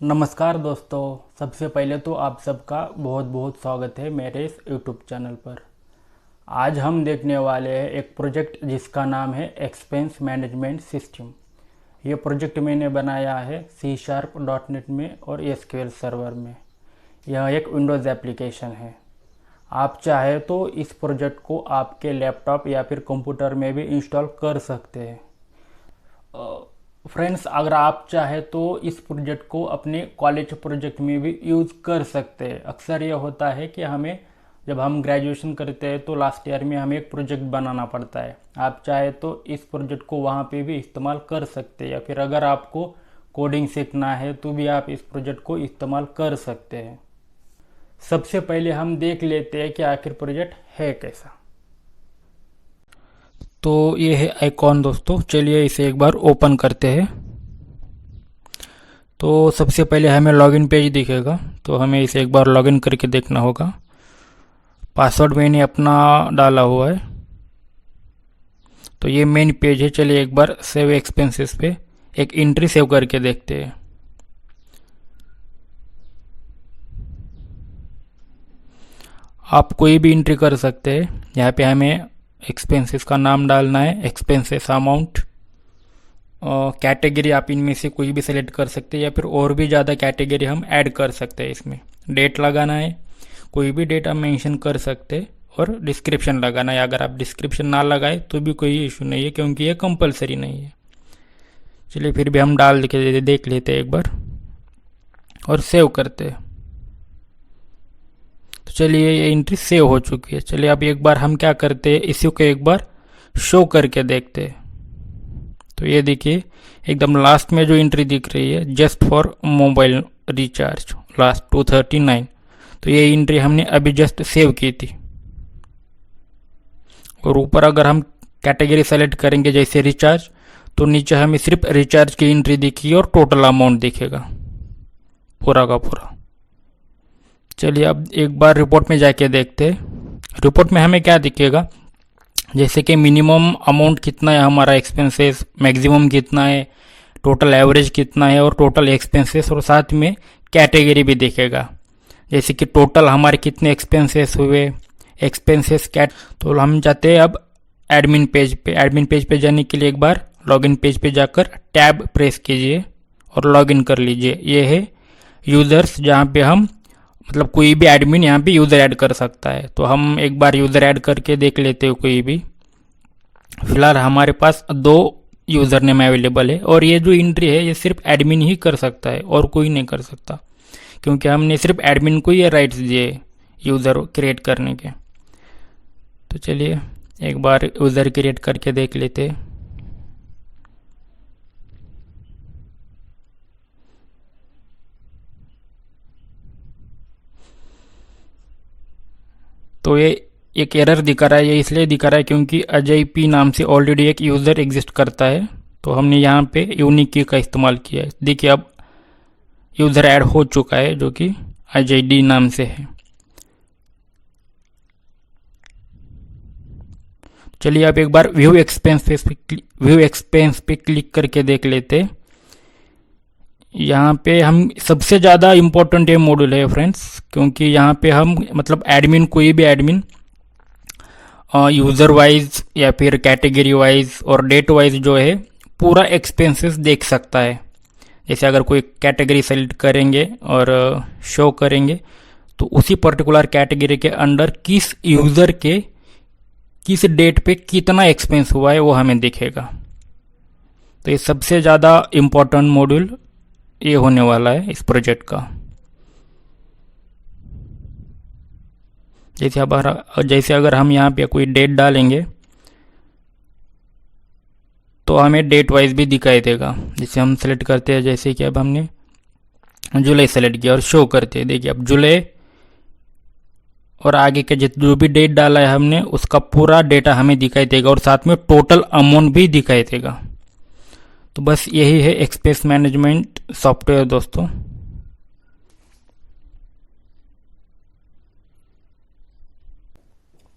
नमस्कार दोस्तों। सबसे पहले तो आप सबका बहुत बहुत स्वागत है मेरे इस यूट्यूब चैनल पर। आज हम देखने वाले हैं एक प्रोजेक्ट जिसका नाम है एक्सपेंस मैनेजमेंट सिस्टम। ये प्रोजेक्ट मैंने बनाया है C#.NET में और SQL सर्वर में। यह एक विंडोज़ एप्लीकेशन है। आप चाहे तो इस प्रोजेक्ट को आपके लैपटॉप या फिर कंप्यूटर में भी इंस्टॉल कर सकते हैं। फ्रेंड्स, अगर आप चाहे तो इस प्रोजेक्ट को अपने कॉलेज प्रोजेक्ट में भी यूज़ कर सकते हैं। अक्सर यह होता है कि हमें जब हम ग्रेजुएशन करते हैं तो लास्ट ईयर में हमें एक प्रोजेक्ट बनाना पड़ता है। आप चाहे तो इस प्रोजेक्ट को वहाँ पे भी इस्तेमाल कर सकते हैं, या फिर अगर आपको कोडिंग सीखना है तो भी आप इस प्रोजेक्ट को इस्तेमाल कर सकते हैं। सबसे पहले हम देख लेते हैं कि आखिर प्रोजेक्ट है कैसा। तो ये है आइकॉन दोस्तों, चलिए इसे एक बार ओपन करते हैं। तो सबसे पहले हमें लॉगिन पेज दिखेगा, तो हमें इसे एक बार लॉगिन करके देखना होगा। पासवर्ड मैंने अपना डाला हुआ है। तो ये मेन पेज है। चलिए एक बार सेव एक्सपेंसेस पे एक एंट्री सेव करके देखते हैं। आप कोई भी एंट्री कर सकते हैं। यहाँ पे हमें एक्सपेंसेस का नाम डालना है, एक्सपेंसेस अमाउंट, कैटेगरी आप इनमें से कोई भी सिलेक्ट कर सकते हैं, या फिर और भी ज़्यादा कैटेगरी हम ऐड कर सकते हैं। इसमें डेट लगाना है, कोई भी डेट आप मेंशन कर सकते हैं, और डिस्क्रिप्शन लगाना है। अगर आप डिस्क्रिप्शन ना लगाए तो भी कोई इशू नहीं है, क्योंकि ये कंपलसरी नहीं है। चलिए फिर भी हम डाल के देख लेते हैं एक बार और सेव करते हैं। तो चलिए ये एंट्री सेव हो चुकी है। चलिए अब एक बार हम क्या करते हैं, इसी को एक बार शो करके देखते हैं। तो ये देखिए एकदम लास्ट में जो एंट्री दिख रही है, just for mobile recharge last 239, तो ये एंट्री हमने अभी जस्ट सेव की थी। और ऊपर अगर हम कैटेगरी सेलेक्ट करेंगे जैसे रिचार्ज, तो नीचे हमें सिर्फ रिचार्ज की एंट्री दिखेगी और टोटल अमाउंट दिखेगा पूरा का पूरा। चलिए अब एक बार रिपोर्ट में जाके देखते हैं। रिपोर्ट में हमें क्या दिखेगा, जैसे कि मिनिमम अमाउंट कितना है हमारा एक्सपेंसेस, मैक्सिमम कितना है, टोटल एवरेज कितना है, और टोटल एक्सपेंसेस, और साथ में कैटेगरी भी दिखेगा। जैसे कि टोटल हमारे कितने एक्सपेंसेस हुए, एक्सपेंसेस कैट। तो हम जाते हैं अब एडमिन पेज पे। एडमिन पेज पे जाने के लिए एक बार लॉगिन पेज पे जाकर टैब प्रेस कीजिए और लॉगिन कर लीजिए। ये है यूज़र्स, जहाँ पे हम मतलब कोई भी एडमिन यहाँ पे यूज़र ऐड कर सकता है। तो हम एक बार यूज़र ऐड करके देख लेते हो कोई भी। फिलहाल हमारे पास 2 यूज़र नेम अवेलेबल है, और ये जो एंट्री है ये सिर्फ एडमिन ही कर सकता है और कोई नहीं कर सकता, क्योंकि हमने सिर्फ एडमिन को ये राइट्स दिए यूज़र क्रिएट करने के। तो चलिए एक बार यूज़र क्रिएट करके देख लेते हैं। तो ये एक एरर दिखा रहा है। ये इसलिए दिखा रहा है क्योंकि अजय पी नाम से ऑलरेडी एक यूज़र एग्जिस्ट करता है। तो हमने यहाँ पे यूनिक की का इस्तेमाल किया है। देखिए अब यूज़र ऐड हो चुका है जो कि अजय डी नाम से है। चलिए अब एक बार व्यू एक्सपेंस पे क्लिक करके देख लेते। यहाँ पे हम सबसे ज़्यादा इम्पोर्टेंट ये मॉड्यूल है फ्रेंड्स, क्योंकि यहाँ पे हम मतलब एडमिन, कोई भी एडमिन यूज़र वाइज या फिर कैटेगरी वाइज और डेट वाइज जो है पूरा एक्सपेंसेस देख सकता है। जैसे अगर कोई कैटेगरी सेलेक्ट करेंगे और शो करेंगे, तो उसी पर्टिकुलर कैटेगरी के अंडर किस यूज़र के किस डेट पे कितना एक्सपेंस हुआ है वो हमें दिखेगा। तो ये सबसे ज़्यादा इम्पोर्टेंट मॉड्यूल ये होने वाला है इस प्रोजेक्ट का। जैसे अगर हम यहाँ पे कोई डेट डालेंगे तो हमें डेट वाइज भी दिखाई देगा। जैसे हम सेलेक्ट करते हैं, जैसे कि अब हमने जुलाई सेलेक्ट किया और शो करते हैं। देखिए अब जुलाई और आगे के जो भी डेट डाला है हमने उसका पूरा डेटा हमें दिखाई देगा, और साथ में टोटल अमाउंट भी दिखाई देगा। तो बस यही है एक्सपेंस मैनेजमेंट सॉफ्टवेयर दोस्तों।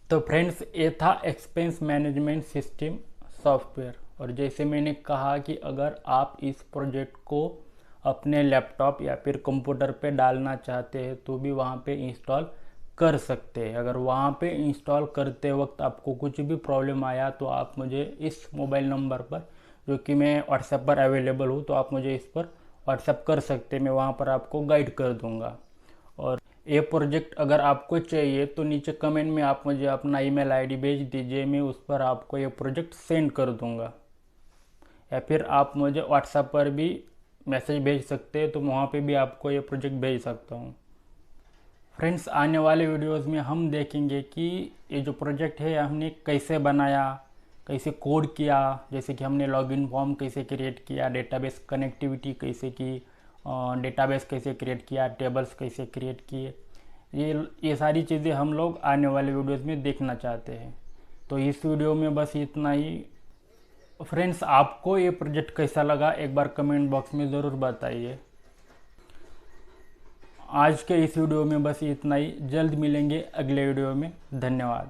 तो फ्रेंड्स, ये था एक्सपेंस मैनेजमेंट सिस्टम सॉफ्टवेयर। और जैसे मैंने कहा कि अगर आप इस प्रोजेक्ट को अपने लैपटॉप या फिर कंप्यूटर पे डालना चाहते हैं तो भी वहाँ पे इंस्टॉल कर सकते हैं। अगर वहाँ पे इंस्टॉल करते वक्त आपको कुछ भी प्रॉब्लम आया तो आप मुझे इस मोबाइल नंबर पर, जो कि मैं व्हाट्सएप पर अवेलेबल हूँ, तो आप मुझे इस पर व्हाट्सएप कर सकते हैं। मैं वहाँ पर आपको गाइड कर दूँगा। और ये प्रोजेक्ट अगर आपको चाहिए तो नीचे कमेंट में आप मुझे अपना ईमेल आईडी भेज दीजिए, मैं उस पर आपको ये प्रोजेक्ट सेंड कर दूँगा। या फिर आप मुझे व्हाट्सएप पर भी मैसेज भेज सकते हैं, तो वहाँ पे भी आपको ये प्रोजेक्ट भेज सकता हूँ। फ्रेंड्स, आने वाले वीडियोस में हम देखेंगे कि ये जो प्रोजेक्ट है हमने कैसे बनाया, कैसे कोड किया, जैसे कि हमने लॉगिन फॉर्म कैसे क्रिएट किया, डेटाबेस कनेक्टिविटी कैसे की, डेटाबेस कैसे क्रिएट किया, टेबल्स कैसे क्रिएट किए। ये सारी चीज़ें हम लोग आने वाले वीडियोस में देखना चाहते हैं। तो इस वीडियो में बस इतना ही। फ्रेंड्स, आपको ये प्रोजेक्ट कैसा लगा एक बार कमेंट बॉक्स में ज़रूर बताइए। आज के इस वीडियो में बस इतना ही। जल्द मिलेंगे अगले वीडियो में। धन्यवाद।